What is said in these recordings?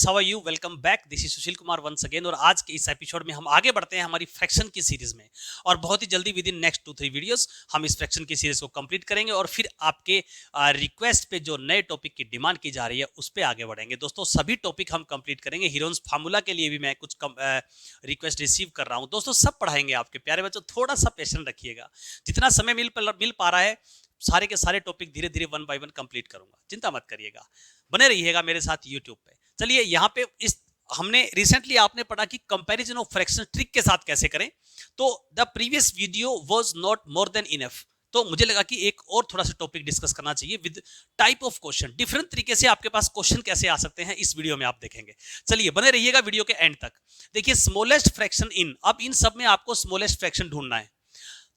Friends, how are you? Welcome back. This is Sushil Kumar once again. और आज के इस एपिसोड में हम आगे बढ़ते हैं हमारी फ्रैक्शन की सीरीज में, और बहुत ही जल्दी विद इन नेक्स्ट 2-3 वीडियोस हम इस फ्रैक्शन की सीरीज को कंप्लीट करेंगे और फिर आपके रिक्वेस्ट पे जो नए टॉपिक की डिमांड की जा रही है उस पर आगे बढ़ेंगे। दोस्तों, सभी टॉपिक हम कंप्लीट करेंगे। हीरोन्स फार्मूला के लिए भी मैं कुछ रिक्वेस्ट रिसीव कर रहा हूँ। दोस्तों, सब पढ़ाएंगे आपके प्यारे बच्चों, थोड़ा सा पेशेंस रखिएगा। जितना समय मिल पा रहा है सारे के सारे टॉपिक धीरे धीरे वन बाय वन कंप्लीट करूंगा, चिंता मत करिएगा। बने रहिएगा मेरे साथ यूट्यूब पे। चलिए, यहाँ पे इस हमने रिसेंटली आपने पढ़ा कि कंपैरिजन ऑफ फ्रैक्शन ट्रिक के साथ कैसे करें। तो the previous video was not more than enough, तो मुझे लगा कि एक और थोड़ा सा टॉपिक डिस्कस करना चाहिए with type of question. Different तरीके से आपके पास क्वेश्चन कैसे आ सकते हैं इस वीडियो में आप देखेंगे। चलिए, बने रहिएगा वीडियो के एंड तक। देखिए, स्मॉलेस्ट फ्रैक्शन इन, अब इन सब में आपको स्मॉलेस्ट फ्रैक्शन ढूंढना है।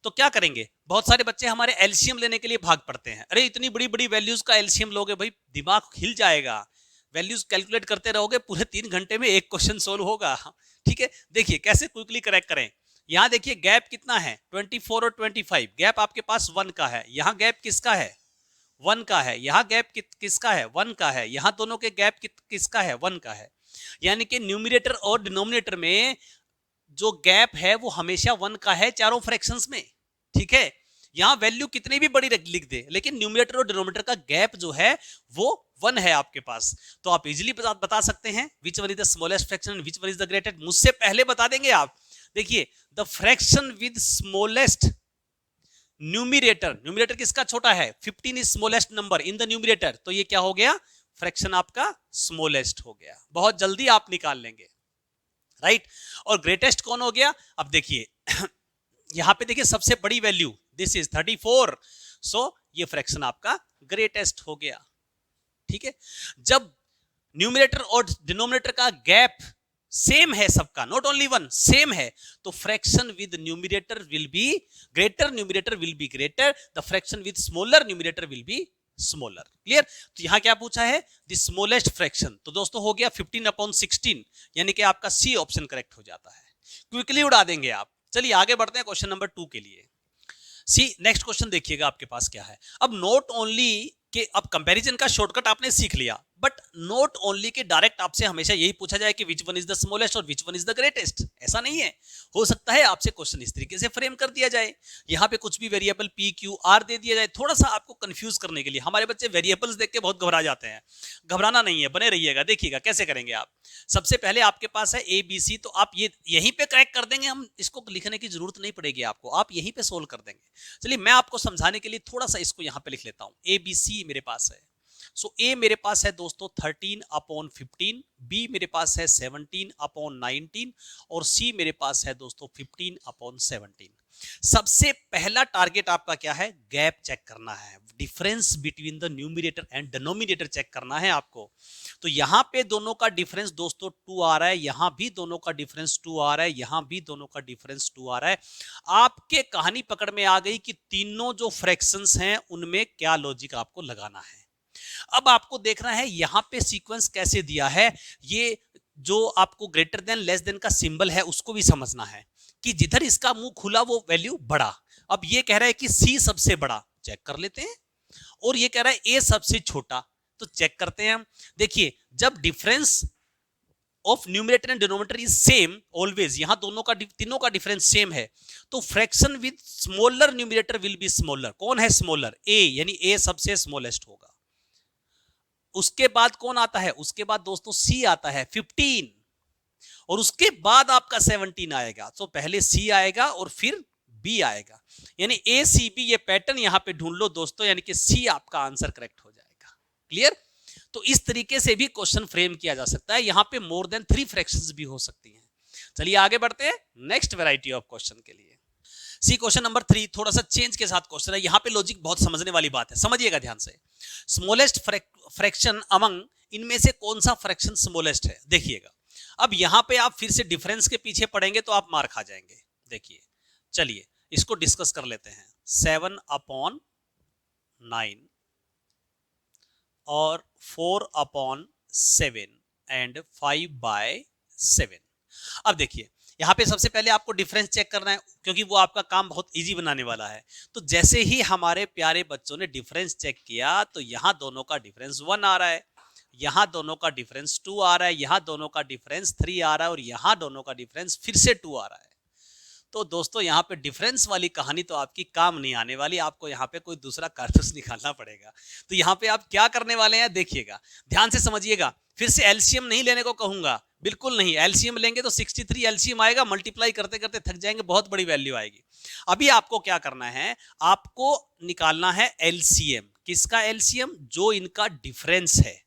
तो क्या करेंगे, बहुत सारे बच्चे हमारे एलसीएम लेने के लिए भाग पड़ते हैं। अरे इतनी बड़ी बड़ी वैल्यूज का एलसीएम लोगे भाई, दिमाग हिल जाएगा। वैल्यूज कैलकुलेट करते रहोगे, पूरे 3 घंटे में एक क्वेश्चन सोल्व होगा। ठीक है, देखिए कैसे क्विकली करेक्ट करें। यहाँ देखिए गैप कितना है, 24 और 25। गैप आपके पास 1 का है। यहाँ गैप किसका है, 1 का है। यहाँ गैप किसका है, 1 का है। यहाँ दोनों के गैप किसका है, 1 का है। यानी कि न्यूमरेटर और डिनोमिनेटर में जो गैप है वो हमेशा 1 का है चारों फ्रैक्शंस में। ठीक है, यहां वैल्यू कितनी भी बड़ी लिख दे, लेकिन न्यूमरेटर और डिनोमिनेटर का गैप जो है वो 1 है आपके पास। तो आप इजीली बता सकते हैं विच one is the smallest fraction and which one is the greatest. मुझसे पहले बता देंगे आप। देखिए, the fraction with smallest numerator किसका छोटा है, 15 is smallest number in the numerator. तो ये क्या हो गया, फ्रैक्शन आपका स्मॉलेस्ट हो गया। बहुत जल्दी आप निकाल लेंगे, राइट। और ग्रेटेस्ट कौन हो गया, अब देखिए यहां पे देखिए सबसे बड़ी वैल्यू दिस इज 34, सो ये फ्रैक्शन आपका ग्रेटेस्ट हो गया। ठीक है, जब न्यूमरेटर और डिनोमिनेटर का गैप सेम है सबका, नॉट ओनली 1, सेम है, तो fraction with numerator will be greater, numerator will be greater, the fraction with smaller numerator will be smaller. Clear. तो यहां क्या पूछा है, द स्मॉलेस्ट फ्रैक्शन। तो दोस्तों हो गया 15/16, यानी कि आपका सी ऑप्शन करेक्ट हो जाता है। क्विकली उड़ा देंगे आप। चलिए आगे बढ़ते हैं क्वेश्चन नंबर 2 के लिए। सी नेक्स्ट क्वेश्चन देखिएगा आपके पास क्या है। अब नॉट ओनली कि अब कंपैरिजन का शॉर्टकट आपने सीख लिया, बट नॉट ओनली कि डायरेक्ट आपसे हमेशा यही पूछा जाए कि which one is the smallest और which one is the greatest. ऐसा नहीं है, हो सकता है आपसे क्वेश्चन इस तरीके से फ्रेम कर दिया जाए, यहाँ पे कुछ भी वेरिएबल पी क्यू आर दे दिया जाए, थोड़ा सा आपको कंफ्यूज करने के लिए। हमारे बच्चे वेरिएबल्स देख के बहुत घबरा जाते हैं, घबराना नहीं है, बने रहिएगा। देखिएगा कैसे करेंगे आप। सबसे पहले आपके पास है ए बी सी, तो आप ये यहीं पे करेक्ट कर देंगे, हम इसको लिखने की जरूरत नहीं पड़ेगी आपको, आप यहीं पे सोल्व कर देंगे। चलिए मैं आपको समझाने के लिए थोड़ा सा इसको यहाँ पे लिख लेता हूँ। ए बी सी मेरे पास है। सो ए मेरे पास है दोस्तों 13/15, बी मेरे पास है 17/19 और सी मेरे पास है दोस्तों 15/17। सबसे पहला टारगेट आपका क्या है, गैप चेक करना है, difference between the numerator and denominator check करना है आपको। तो यहां पे दोनों का डिफरेंस दोस्तों 2 आ रहा है, यहां भी दोनों का डिफरेंस 2 आ रहा है, यहां भी दोनों का डिफरेंस 2 आ रहा है। आपके कहानी पकड़ में आ गई कि तीनों जो फ्रैक्शंस हैं उनमें क्या लॉजिक आपको लगाना है। अब आपको देखना है यहां पे सीक्वेंस कैसे दिया है, ये जो आपको ग्रेटर देन लेस देन का सिंबल है उसको भी समझना है कि जिधर इसका मुंह खुला वो वैल्यू बड़ा। अब ये कह रहा है कि सी सबसे बड़ा, चेक कर लेते हैं, और ये कह रहा है ए सबसे छोटा, तो चेक करते हैं हम। देखिए, जब difference of numerator and denominator is same always, यहां दोनों का तीनों का डिफरेंस सेम है, तो fraction with smaller numerator will be smaller. कौन है स्मॉलर, ए, यानी ए सबसे स्मॉलेस्ट होगा। उसके बाद कौन आता है, उसके बाद दोस्तों सी आता है 15, और उसके बाद आपका 17 आएगा। तो पहले सी आएगा और फिर बी आएगा, यानी ए सी बी, ये पैटर्न यहां पे ढूंढ लो दोस्तों, यानी कि सी आपका आंसर करेक्ट हो जाएगा। क्लियर। तो इस तरीके से भी क्वेश्चन फ्रेम किया जा सकता है, यहां पे मोर देन 3 फ्रैक्शंस भी हो सकती हैं। चलिए आगे बढ़ते हैं नेक्स्ट वैरायटी ऑफ क्वेश्चन के लिए। सी क्वेश्चन नंबर 3 थोड़ा सा चेंज के साथ क्वेश्चन है, यहां पे लॉजिक बहुत समझने वाली बात है, समझिएगा ध्यान से। स्मॉलेस्ट फ्रैक्शन अमंग, इनमें से कौन सा फ्रैक्शन स्मॉलेस्ट है, देखिएगा। अब यहां पे आप फिर से डिफरेंस के पीछे पड़ेंगे तो आप मार खा जाएंगे। देखिए, चलिए इसको डिस्कस कर लेते हैं। 7/9 और 4/7 एंड 5/7। अब देखिए यहां पे सबसे पहले आपको डिफरेंस चेक करना है, क्योंकि वो आपका काम बहुत इजी बनाने वाला है। तो जैसे ही हमारे प्यारे बच्चों ने डिफरेंस चेक किया तो यहां दोनों का डिफरेंस 1 आ रहा है, यहां दोनों का डिफरेंस 2 आ रहा है, यहां दोनों का डिफरेंस 3 आ रहा है और यहां दोनों का डिफरेंस फिर से 2 आ रहा है। तो दोस्तों यहाँ पे डिफरेंस वाली कहानी तो आपकी काम नहीं आने वाली, आपको यहाँ पे कोई दूसरा कारतूस निकालना पड़ेगा। तो यहाँ पे आप क्या करने वाले हैं देखिएगा, ध्यान से समझिएगा। फिर से एलसीएम नहीं लेने को कहूंगा, बिल्कुल नहीं। एलसीएम लेंगे तो 63 एलसीएम आएगा, मल्टीप्लाई करते करते थक जाएंगे, बहुत बड़ी वैल्यू आएगी। अभी आपको क्या करना है, आपको निकालना है एलसीएम। किसका एलसीएम? जो इनका डिफरेंस है।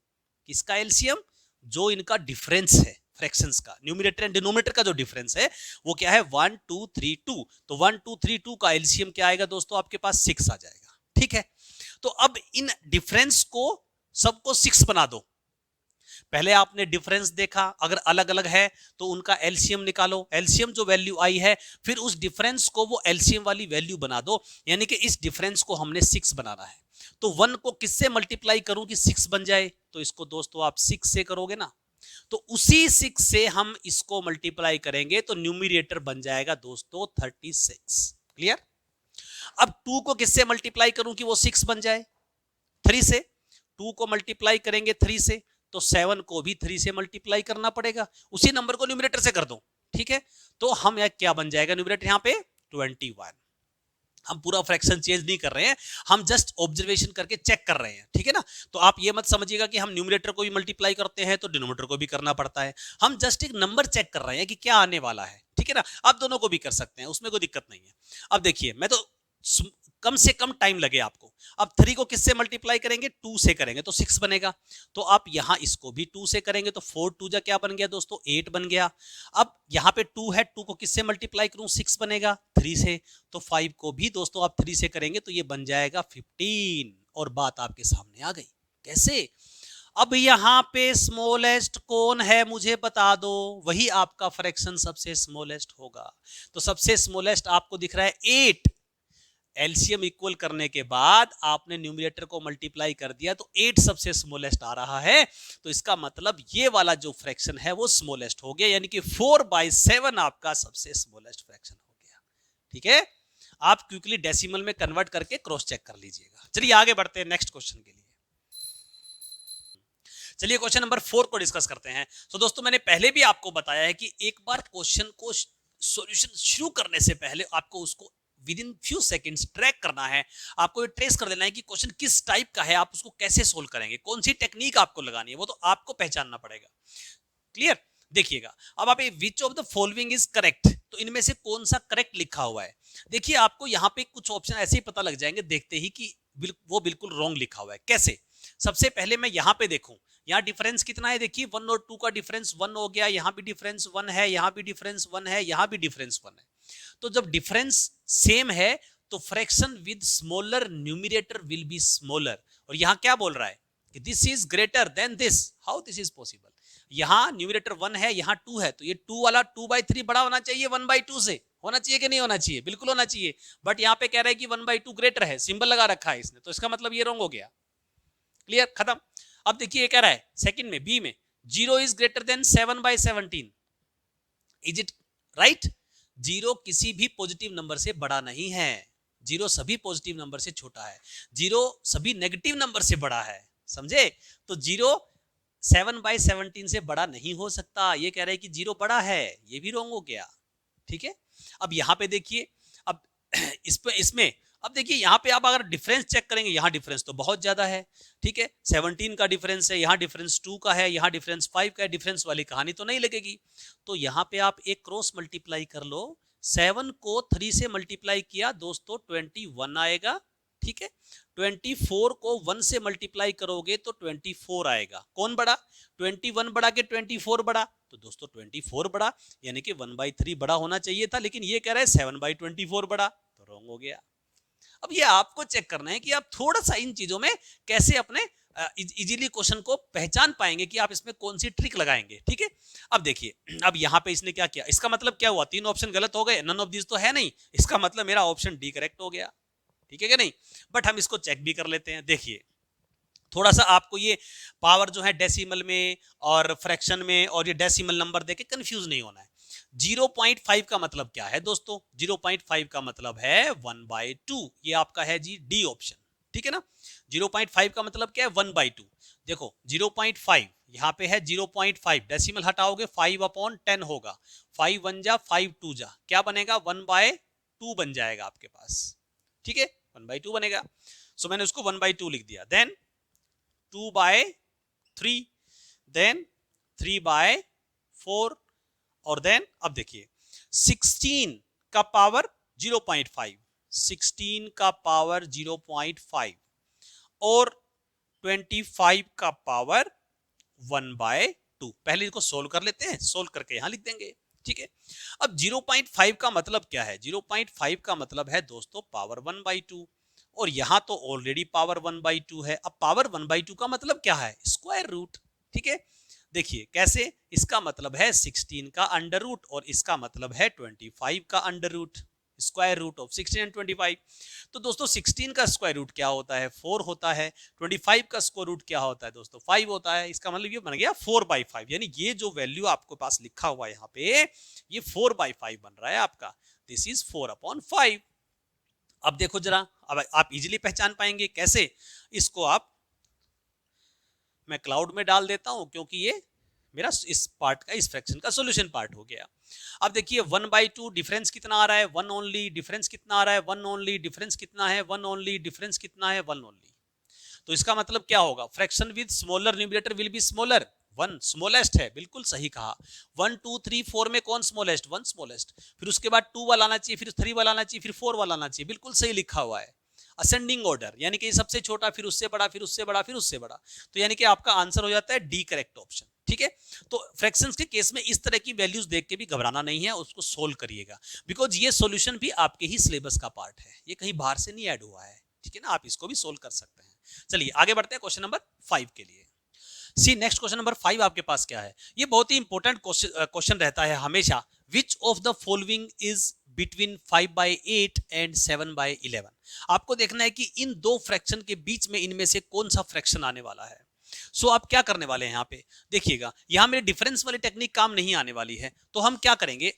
किसका एलसीएम? जो इनका डिफरेंस है फ्रैक्शंस का, न्यूमरेटर एंड डिनोमिनेटर का जो डिफरेंस है वो क्या है 1 2 3 2। तो 1 2 3 2 का एलसीएम क्या आएगा दोस्तों? आपके पास 6 आ जाएगा। ठीक है, तो अब इन डिफरेंस को सबको 6 बना दो। पहले आपने डिफरेंस देखा, अगर अलग अलग है तो उनका एलसीएम निकालो। एलसीएम जो वैल्यू आई है फिर उस डिफरेंस को वो एलसीएम वाली वैल्यू बना दो, यानी कि इस डिफरेंस को हमने 6 बनाना है। तो 1 को किससे मल्टीप्लाई करूं कि 6 बन जाए? तो इसको दोस्तों आप 6 से करोगे ना, तो उसी 6 से हम इसको मल्टीप्लाई करेंगे तो न्यूमरेटर बन जाएगा दोस्तों 36। क्लियर? अब 2 को किससे मल्टीप्लाई करूं कि वो 6 बन जाए? 3 से। 2 को मल्टीप्लाई करेंगे 3 से तो 7 को भी 3 से मल्टीप्लाई करना पड़ेगा, उसी नंबर को न्यूमरेटर से कर दो। ठीक है, तो हम क्या बन जाएगा न्यूमरेटर यहां पे 21। हम पूरा फ्रैक्शन चेंज नहीं कर रहे हैं, हम जस्ट ऑब्जर्वेशन करके चेक कर रहे हैं। ठीक है ना, तो आप ये मत समझिएगा कि हम न्यूमरेटर को भी मल्टीप्लाई करते हैं तो डिनोमिनेटर को भी करना पड़ता है। हम जस्ट एक नंबर चेक कर रहे हैं कि क्या आने वाला है। ठीक है ना, आप दोनों को भी कर सकते हैं, उसमें कोई दिक्कत नहीं है। अब देखिए, मैं तो कम से कम टाइम लगे आपको। अब 3 को किससे मल्टीप्लाई करेंगे? 2 से करेंगे तो 6 बनेगा। तो आप यहां इसको भी 2 से करेंगे तो 4 2 जा क्या बन गया दोस्तों? 8 बन गया। अब यहां पे 2 है, 2 को किससे मल्टीप्लाई करूं? 6 बनेगा 3 से। तो 5 को भी दोस्तों आप 3 से करेंगे तो ये बन जाएगा 15। और बात आपके सामने आ गई। कैसे? अब यहां पे स्मॉलेस्ट कौन है मुझे बता दो, वही आपका फ्रैक्शन सबसे स्मॉलेस्ट होगा। तो सबसे स्मॉलेस्ट आपको दिख रहा है 8। एलसीएम इक्वल करने के बाद आपने न्यूमरेटर को मल्टीप्लाई कर दिया तो 8 सबसे स्मॉलेस्ट आ रहा है। तो इसका मतलब ये वाला जो फ्रैक्शन है वो स्मॉलेस्ट हो गया, यानी कि 4/7 आपका सबसे स्मॉलेस्ट फ्रैक्शन हो गया। ठीक है, आप क्विकली डेसिमल में कन्वर्ट करके क्रॉस चेक कर लीजिएगा। चलिए आगे बढ़ते हैं नेक्स्ट क्वेश्चन के लिए। चलिए क्वेश्चन नंबर 4 को डिस्कस करते हैं। तो दोस्तों मैंने पहले भी आपको बताया है कि एक बार क्वेश्चन को सॉल्यूशन शुरू करने से पहले आपको उसको with in few seconds track करना है। आपको ये ट्रेस कर लेना है कि क्वेश्चन किस टाइप का है, आप उसको कैसे सोल्व करेंगे, कौन सी टेक्निक आपको लगानी है, वो तो आपको पहचानना पड़ेगा। क्लियर? देखिए, अब आप which of the following is correct, तो इनमें से कौन सा करेक्ट लिखा हुआ है। देखिए, आपको यहां पे कुछ ऑप्शन ऐसे ही पता लग जाएंगे देखते ही कि वो बिल्कुल रॉन्ग लिखा हुआ है। कैसे? सबसे पहले मैं यहां पे देखूं, यहाँ डिफरेंस कितना है, देखिए 1 और 2 का डिफरेंस 1 हो गया, यहाँ भी डिफरेंस 1 है, यहाँ भी डिफरेंस 1 है, यहाँ भी डिफरेंस 1 है। तो जब डिफरेंस सेम है तो fraction with smaller numerator will be smaller. और यहां क्या बोल रहा है कि this is greater than this, how this is possible. यहां न्यूमरेटर 1 है, यहां 2 है, तो ये 2 वाला 2/3 बड़ा होना चाहिए 1/2 से। होना चाहिए कि नहीं होना चाहिए? बिल्कुल होना चाहिए। बट यहां पे कह रहा है कि 1/2 ग्रेटर है, सिंबल लगा रखा है इसने, तो इसका मतलब ये रॉन्ग हो गया। क्लियर? खत्म। अब देखिए, ये कह रहा है सेकंड में बी में 0 is greater than 7/17। Is it right? 0 किसी भी पॉजिटिव नंबर से बड़ा नहीं है, 0 सभी पॉजिटिव नंबर से छोटा है, 0 सभी नेगेटिव नंबर से बड़ा है। समझे? तो 0 7/17 से बड़ा नहीं हो सकता। ये कह रहे हैं कि 0 बड़ा है, ये भी रॉन्ग हो गया। ठीक है, अब यहां पे देखिए, अब इसमें अब देखिए यहां पे आप अगर डिफरेंस चेक करेंगे, यहां डिफरेंस तो बहुत ज्यादा है। ठीक है, 17 का डिफरेंस है, यहां डिफरेंस 2 का है, यहां डिफरेंस 5 का है, डिफरेंस वाली कहानी तो नहीं लगेगी। तो यहां पे आप एक क्रॉस मल्टीप्लाई कर लो, 7 को 3 से मल्टीप्लाई किया दोस्तों 21 आएगा। ठीक है, 24 को 1 से मल्टीप्लाई करोगे तो 24 आएगा। कौन बड़ा? 21 बड़ा के 24 बड़ा? तो दोस्तों 24 बड़ा, यानी कि 1/3 बड़ा होना चाहिए था, लेकिन ये कह रहा है 7/24 बड़ा, तो रॉन्ग हो गया। अब ये आपको चेक करना है कि आप थोड़ा सा इन चीजों में कैसे अपने इजीली क्वेश्चन को पहचान पाएंगे कि आप इसमें कौन सी ट्रिक लगाएंगे। ठीक है, अब देखिए, अब यहां पे इसने क्या किया, इसका मतलब क्या हुआ, 3 ऑप्शन गलत हो गए, नन ऑफ दिस तो है नहीं, इसका मतलब मेरा ऑप्शन डी करेक्ट हो गया। ठीक है कि नहीं? बट हम इसको चेक भी कर लेते हैं। देखिए, थोड़ा सा आपको ये पावर जो है डेसिमल में और फ्रैक्शन में और ये डेसिमल नंबर देके कंफ्यूज नहीं होना है। 0.5 का मतलब क्या है दोस्तों? 0.5 का मतलब है 1/2। ये आपका है जी डी ऑप्शन। ठीक है ना। 0.5 का मतलब क्या है 1/2। देखो 0.5 यहाँ पे है 0.5, डेसिमल हटाओगे 5/10 होगा, 5 1 जा 5 2 जा, क्या बनेगा 1/2 बन जाएगा आपके पास, ठीक है 1/2 बनेगा। सो मैंने उसको 1/2 लिख दिया, देन 2/3, देन 3/4, और देन अब देखिए 16 का पावर 0.5, 16 का पावर 0.5 और 25 का पावर 1/2। पहले इसको सोल्व कर लेते हैं, सोल्व करके यहां लिख देंगे, ठीक है। अब 0.5 का मतलब क्या है, 0.5 का मतलब है दोस्तों पावर 1/2, और यहां तो ऑलरेडी पावर 1/2 है। अब पावर 1/2 का मतलब क्या है, स्क्वायर रूट, ठीक है। देखिए कैसे, इसका मतलब है 16 का अंडर रूट और इसका मतलब है 25 का under root, square root of 16 and 25। तो दोस्तों 16 का स्क्वायर रूट क्या होता है, 4 होता है। 25 का स्क्वायर रूट क्या होता है दोस्तों, 5 होता है। इसका मतलब ये बन गया 4/5, यानी ये जो वैल्यू आपके पास लिखा हुआ है यहाँ पे, ये 4/5 बन रहा है आपका, दिस इज 4/5। अब देखो जरा, अब आप इजीली पहचान पाएंगे कैसे, इसको आप मैं क्लाउड में डाल देता हूं क्योंकि ये मेरा इस पार्ट का, इस फ्रैक्शन का सॉल्यूशन पार्ट हो गया। अब देखिए 1/2 डिफरेंस कितना आ रहा है, 1 ओनली, डिफरेंस कितना आ रहा है 1 ओनली, डिफरेंस कितना है 1 ओनली, डिफरेंस कितना है 1 ओनली। तो इसका मतलब क्या होगा, fraction with smaller numerator will be smaller, 1 smallest है, बिल्कुल सही कहा। 1 2 3 4 में कौन स्मॉलेस्ट, 1 स्मॉलेस्ट, फिर उसके बाद 2 वाला आना चाहिए, फिर 3 वाला आना चाहिए, फिर 4 वाला आना चाहिए, बिल्कुल सही लिखा हुआ है। असेंडिंग ऑर्डर, यानी कि सबसे छोटा, फिर उससे बड़ा, फिर उससे बड़ा, फिर उससे बड़ा, तो यानी कि आपका आंसर हो जाता है डी करेक्ट ऑप्शन, ठीक है। तो फ्रैक्शंस के केस में इस तरह की वैल्यूज देख के भी घबराना नहीं है, उसको सोल्व करिएगा, बिकॉज ये सॉल्यूशन भी आपके ही सिलेबस का पार्ट है, ये कहीं बाहर से नहीं ऐड हुआ है, ठीक है ना, आप इसको भी सोल्व कर सकते हैं। चलिए आगे बढ़ते हैं क्वेश्चन नंबर 5 के लिए। सी नेक्स्ट क्वेश्चन नंबर 5 आपके पास क्या है, ये बहुत ही इंपॉर्टेंट क्वेश्चन रहता है हमेशा। Which of the following is between 5/8 and 7/11। आपको देखना है कि इन दो फ्रैक्शन के बीच में इनमें से कौन सा फ्रैक्शन आने वाला है। सो आप क्या करने वाले हैं, यहाँ पे देखिएगा, यहाँ मेरे डिफरेंस वाली टेक्निक काम नहीं आने वाली है, तो हम क्या करेंगे,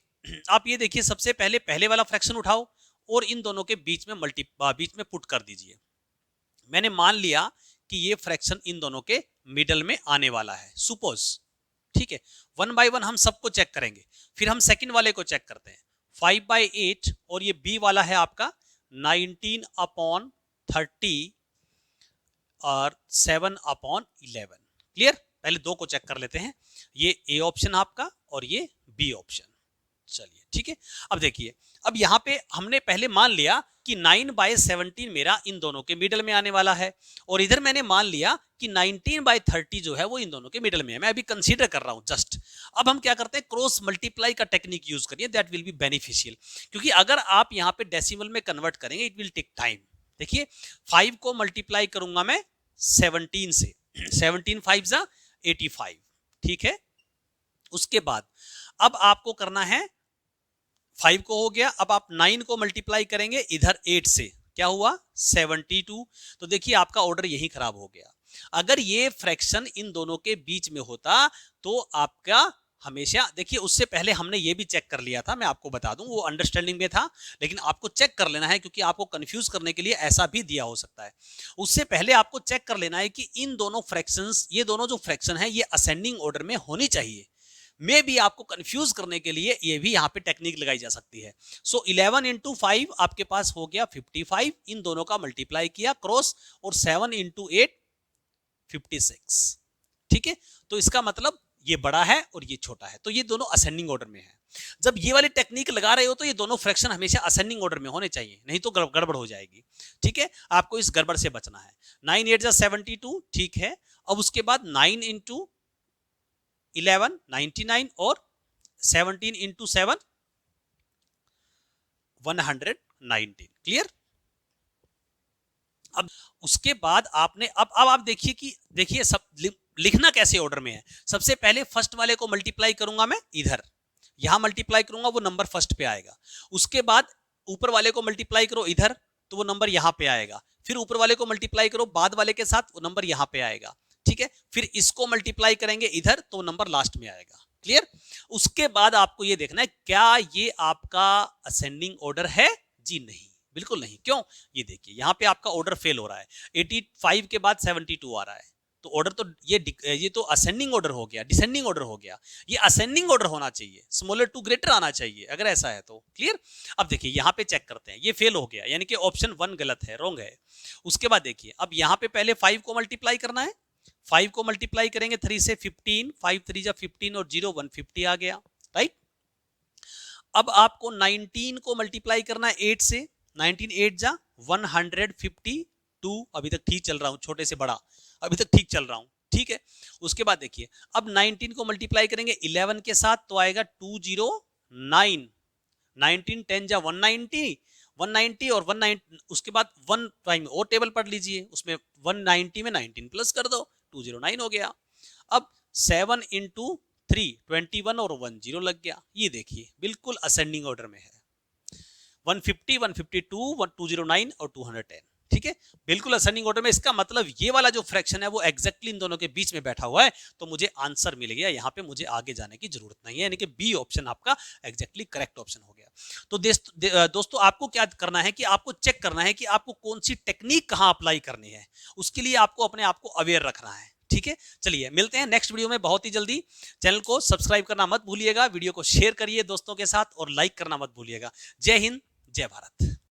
आप ये देखिए सबसे पहले पहले वाला फ्रैक्शन उठाओ और इन दोनों के बीच में बीच में पुट कर दीजिए। मैंने मान लिया कि ये फ्रैक्शन इन दोनों के मिडल में आने वाला है, सुपोज, ठीक है। 1 बाय 1 हम सबको चेक करेंगे, फिर हम सेकंड वाले को चेक करते हैं। 5/8 और ये बी वाला है आपका 19/30 और 7/11। क्लियर, पहले दो को चेक कर लेते हैं, ये ए ऑप्शन आपका और ये बी ऑप्शन। चलिए ठीक है, अब देखिए, अब यहां पे हमने पहले मान लिया कि 9/17 मेरा इन दोनों के मिडल में आने वाला है, और इधर मैंने मान लिया कि 19/30 जो है वो इन दोनों के मिडल में है। मैं अभी कंसीडर कर रहा हूं जस्ट। अब हम क्या करते हैं, क्रॉस मल्टीप्लाई का टेक्निक यूज करिए, दैट विल बी बेनिफिशियल, क्योंकि अगर आप यहां पे डेसिमल में कन्वर्ट करेंगे इट विल टेक टाइम। देखिए 5 को मल्टीप्लाई करूंगा मैं 17 से, 17 5 जा 85, ठीक है। उसके बाद अब आपको करना है, 5 को हो गया, अब आप 9 को मल्टीप्लाई करेंगे इधर 8 से, क्या हुआ 72। तो देखिए आपका ऑर्डर यही खराब हो गया। अगर ये फ्रैक्शन इन दोनों के बीच में होता तो आपका हमेशा, देखिए उससे पहले हमने ये भी चेक कर लिया था, मैं आपको बता दूं, वो अंडरस्टैंडिंग में था, लेकिन आपको चेक कर लेना है क्योंकि आपको कंफ्यूज करने के लिए ऐसा भी दिया हो सकता है। उससे पहले आपको चेक कर लेना है कि इन दोनों फ्रैक्शंस, ये दोनों जो फ्रैक्शन है ये असेंडिंग ऑर्डर में होनी चाहिए। में भी आपको कंफ्यूज करने के लिए ये भी यहाँ पे टेक्निक लगाई जा सकती है। सो 11 इंटू 5 आपके पास हो गया 55, इन दोनों का मल्टीप्लाई किया क्रॉस, और 7 इंटू 8 56, ठीक है। तो इसका मतलब ये बड़ा है और ये छोटा है, तो ये दोनों असेंडिंग ऑर्डर में है। जब ये वाली टेक्निक लगा रहे हो तो ये दोनों फ्रैक्शन हमेशा असेंडिंग ऑर्डर में होने चाहिए, नहीं तो गड़बड़ हो जाएगी, ठीक है। आपको इस गड़बड़ से बचना है। 9 8 72, ठीक है। अब उसके बाद 9 इंटू 11 99 और 17 इंटू 7 119। क्लियर। अब उसके बाद आपने अब आप देखिए कि देखिए सब लिखना कैसे ऑर्डर में है। सबसे पहले फर्स्ट वाले को मल्टीप्लाई करूंगा मैं इधर, यहां मल्टीप्लाई करूंगा वो नंबर फर्स्ट पे आएगा। उसके बाद ऊपर वाले को मल्टीप्लाई करो इधर तो वो नंबर यहां पे आएगा। फिर ऊपर वाले को मल्टीप्लाई करो बाद वाले के साथ, वो नंबर यहां पे आएगा, ठीक है। फिर इसको मल्टीप्लाई करेंगे इधर तो नंबर लास्ट में आएगा। क्लियर। उसके बाद आपको ये देखना है क्या ये आपका असेंडिंग ऑर्डर है जी नहीं, बिल्कुल नहीं। क्यों? ये देखिए यहाँ पे आपका ऑर्डर फेल हो रहा है, 85 के बाद 72 आ रहा है, तो ऑर्डर तो ये तो असेंडिंग ऑर्डर हो गया, डिसेंडिंग ऑर्डर हो गया। ये असेंडिंग ऑर्डर होना चाहिए, स्मॉलर टू ग्रेटर आना चाहिए अगर ऐसा है तो। क्लियर? अब देखिए यहाँ पे चेक करते हैं, ये फेल हो गया, यानी कि ऑप्शन 1 गलत है, रॉन्ग है। उसके बाद देखिए अब यहाँ पे पहले 5 को मल्टीप्लाई करना है, 5 को मल्टीप्लाई करेंगे 3 से 15, 5 3 जा 15 और 0 150 आ गया, राइट। अब आपको 19 को मल्टीप्लाई करना है 8 से, 19 8 जा 152, अभी तक ठीक चल रहा हूं, छोटे से बड़ा अभी तक ठीक चल रहा हूं, ठीक है। उसके बाद देखिए अब 19 को मल्टीप्लाई करेंगे 11 के साथ तो आएगा 209, 19 10 जा 190, 190 और 190, उसके बाद 1 टाइम और टेबल पढ़ लीजिए, उसमें 190 में 19 प्लस कर दो, 209 हो गया। अब 7 इंटू 3 21 और 1 0 लग गया। ये देखिए बिल्कुल असेंडिंग ऑर्डर में है, 150 152 209 और 210, ठीक है, बिल्कुल असेंडिंग ऑर्डर में। इसका मतलब ये वाला जो फ्रैक्शन है वो एग्जैक्टली इन दोनों के बीच में बैठा हुआ है, तो मुझे आंसर मिल गया, यहाँ पे मुझे आगे जाने की जरूरत नहीं है, यानी कि बी ऑप्शन आपका एग्जैक्टली करेक्ट ऑप्शन हो गया। तो दोस्तों आपको क्या करना है कि आपको चेक करना है कि आपको कौन सी टेक्निक कहां अप्लाई करनी है, उसके लिए आपको अपने आप को अवेयर रखना है, ठीक है। चलिए मिलते हैं नेक्स्ट वीडियो में बहुत ही जल्दी। चैनल को सब्सक्राइब करना मत भूलिएगा, वीडियो को शेयर करिए दोस्तों के साथ और लाइक करना मत भूलिएगा। जय हिंद, जय भारत।